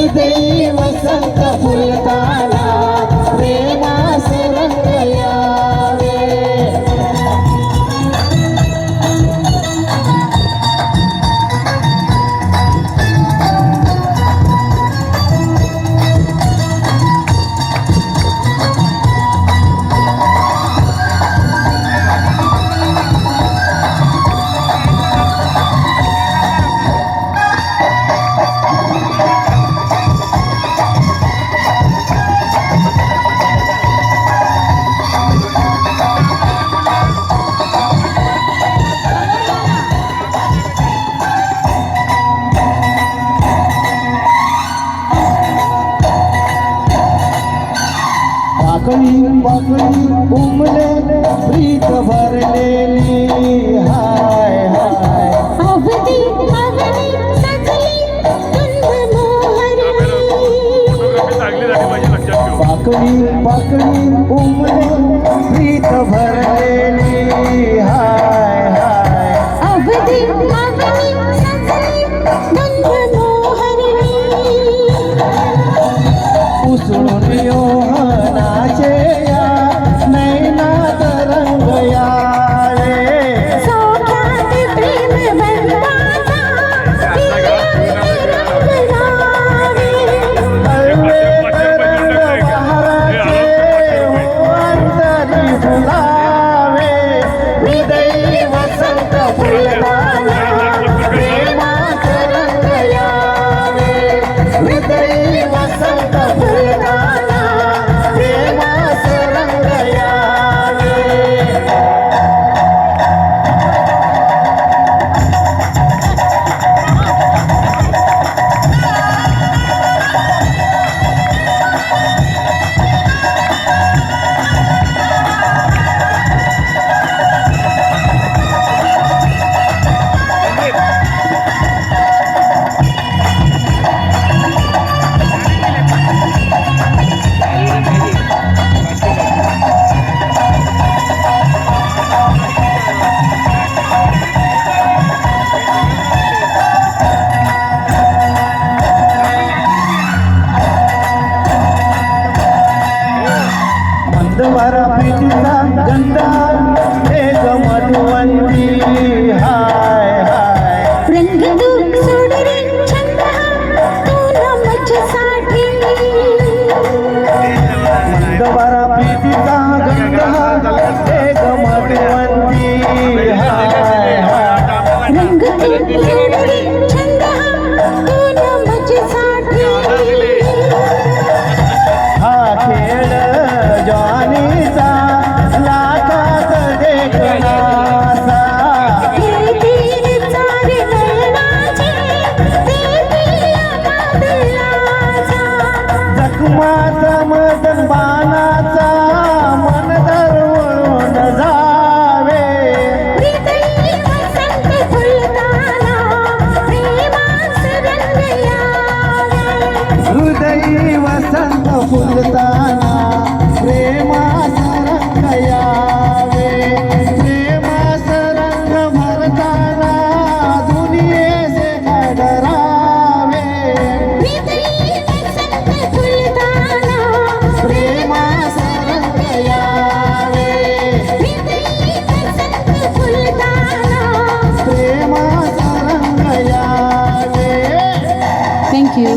हृदयी वसंत फुलताना प्रेमास रंग यावे. पाकळी पाकळी उमले प्रीत भरलेली हाय हाय. अवधी अवधी सजली कुंभ मोहरली. पाकळी पाकळी उमले प्रीत भरलेली हाय हाय. अवधी अवधी सजली कुंभ मोहरली. उसळून योहनाचे या नैनात रंग यावे. सौख्यात प्रेम बंधाचा रंग लावे. हळवे तरंग बहाराचे अंतरी फुलावे. हृदयी वसंत फुलताना प्रेमात रंग यावे. हृदयी वसंत फुलताना प्रेमास रंग यावे. मंदवारा प्रीतीचा गंध एक मधुवंती हाय हाय. रंग दूर सोड रे छंद तू न माझ्यासाठी. मंदवारा प्रीतीचा गंध एक मधुवंती हाय हाय. रंग दूर सोड रे छंद तू न माझ्यासाठी. हा खेळ ज्वानीचा लाखात देखणासा. हे तीर चार नयनाचे देवीला दिलासा. जखमाचा मदन बाणाचा मन दरवळून जावे. हृदयी वसंत फुलताना प्रेमास रंग यावे. हृदयी वसंत फुलताना प्रेमास रंग यावे. प्रेमास रंग भरताना दुनियेचे डरावे. हृदयी वसंत फुलताना प्रेमास रंग यावे. हृदयी वसंत फुलताना. प्रेमास रंग यावे. Thank you.